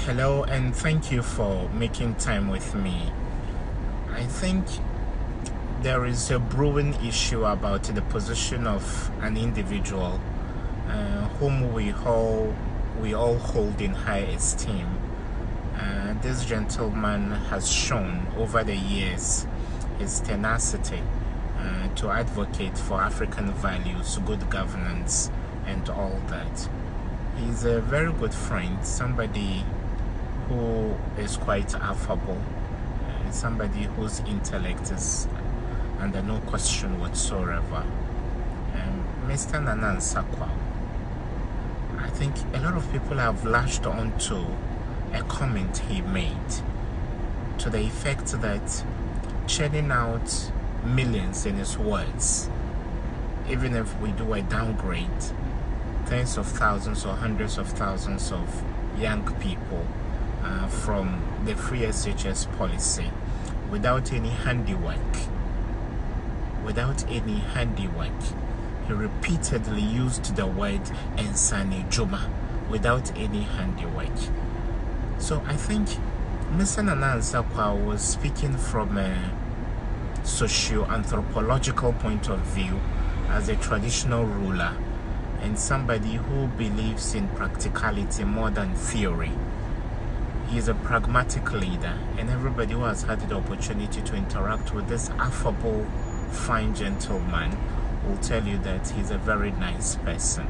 Hello, and thank you for making time with me. I think there is a brewing issue about the position of an individual whom we all hold in high esteem. This gentleman has shown over the years his tenacity to advocate for African values, good governance, and all that. He's a very good friend, somebody who is quite affable, somebody whose intellect is under no question whatsoever. Mr. Nana Nsakwa, I think a lot of people have latched onto a comment he made to the effect that churning out millions in his words, even if we do a downgrade, tens of thousands or hundreds of thousands of young people from the free SHS policy without any handiwork. He repeatedly used the word Ensani Juma without any handiwork. So I think Mr. Nana Nsakwa was speaking from a socio-anthropological point of view as a traditional ruler and somebody who believes in practicality more than theory. He is a pragmatic leader, and everybody who has had the opportunity to interact with this affable, fine gentleman will tell you that he's a very nice person.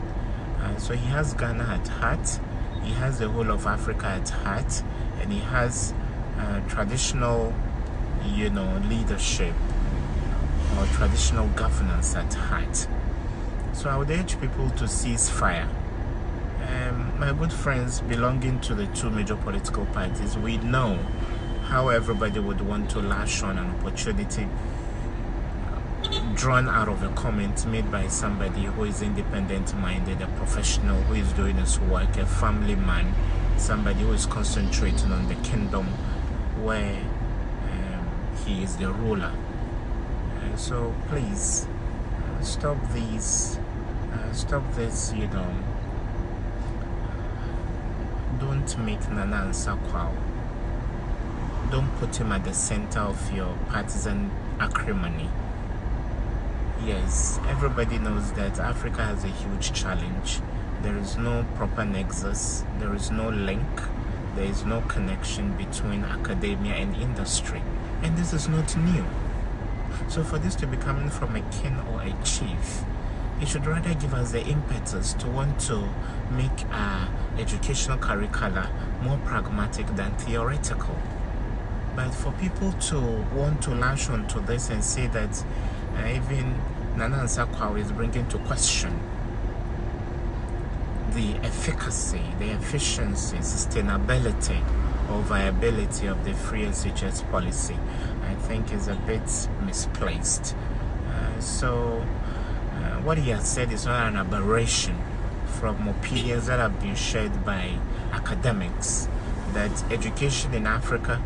So he has Ghana at heart, he has the whole of Africa at heart, and he has traditional, leadership or traditional governance at heart. So I would urge people to cease fire. My good friends belonging to the two major political parties, we know how everybody would want to lash on an opportunity drawn out of a comment made by somebody who is independent-minded, a professional who is doing his work, a family man, somebody who is concentrating on the kingdom where he is the ruler. So please stop this, don't make Nana Nsakwa. Don't put him at the center of your partisan acrimony. Yes, everybody knows that Africa has a huge challenge. There is no proper nexus, there is no link, there is no connection between academia and industry. And this is not new. So for this to be coming from a king or a chief, it should rather give us the impetus to want to make our educational curricula more pragmatic than theoretical. But for people to want to lash onto this and say that even Nana Nsakwa is bringing to question the efficacy, the efficiency, sustainability or viability of the free SHS policy, I think is a bit misplaced. What he has said is not an aberration from opinions that have been shared by academics that education in Africa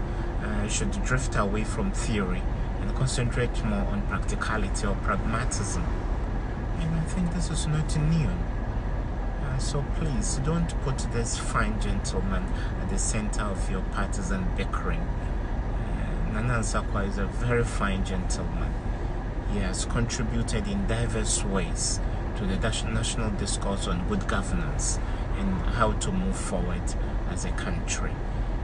should drift away from theory and concentrate more on practicality or pragmatism. And I think this is not new. So please don't put this fine gentleman at the center of your partisan bickering. Nana Nsakwa is a very fine gentleman. He has contributed in diverse ways to the national discourse on good governance and how to move forward as a country.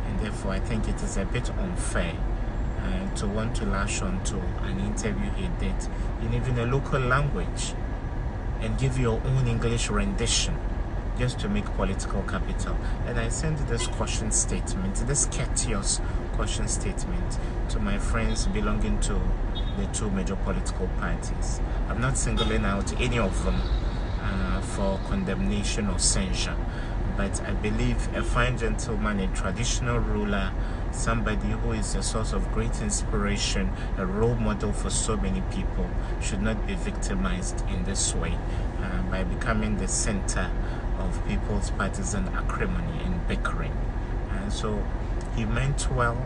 And therefore, I think it is a bit unfair to want to lash on to an interview he did in even a local language and give your own English rendition just to make political capital. And I send this caution statement, this courteous caution statement to my friends belonging to the two major political parties. I'm not singling out any of them for condemnation or censure, but I believe a fine gentleman, a traditional ruler, somebody who is a source of great inspiration, a role model for so many people, should not be victimized in this way by becoming the center of people's partisan acrimony and bickering. So he meant well.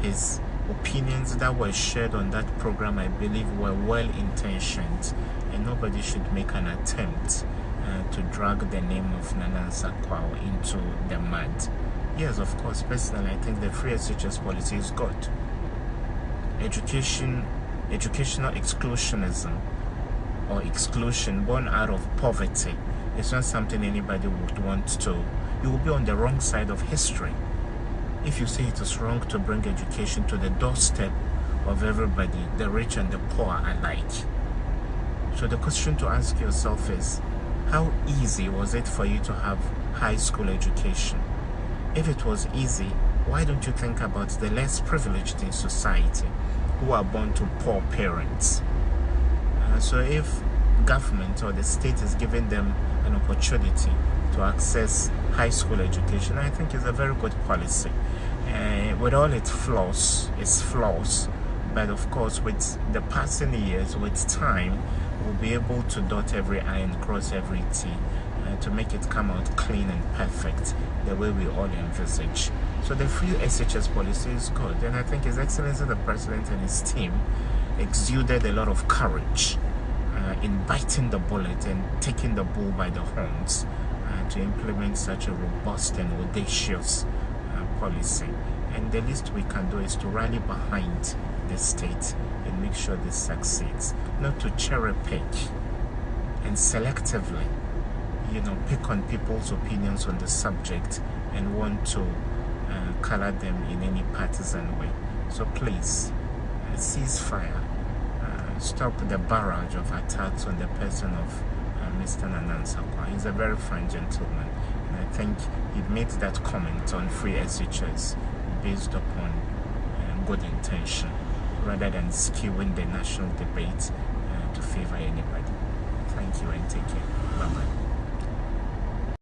His opinions that were shared on that program, I believe, were well intentioned, and nobody should make an attempt to drag the name of Nana Nsakwa into the mud. Yes, of course. Personally, I think the free SHS policy is good. Educational exclusionism or exclusion born out of poverty is not something anybody would want to. You will be on the wrong side of history if you say it is wrong to bring education to the doorstep of everybody, the rich and the poor alike. So the question to ask yourself is, how easy was it for you to have high school education? If it was easy, why don't you think about the less privileged in society who are born to poor parents? So if government or the state is giving them an opportunity to access high school education, I think it's a very good policy. With all its flaws, but of course with the passing years, with time, we'll be able to dot every I and cross every T to make it come out clean and perfect the way we all envisage. So the free SHS policy is good, and I think His Excellency the President and his team exuded a lot of courage in biting the bullet and taking the bull by the horns to implement such a robust and audacious policy. And the least we can do is to rally behind the state and make sure this succeeds, not to cherry pick and selectively, pick on people's opinions on the subject and want to color them in any partisan way. So please, cease fire. Stop the barrage of attacks on the person of Mr. Nana Nsakwa. He's a very fine gentleman, and I think he made that comment on free SHS based upon good intention rather than skewing the national debate to favor anybody. Thank you and take care. Bye-bye.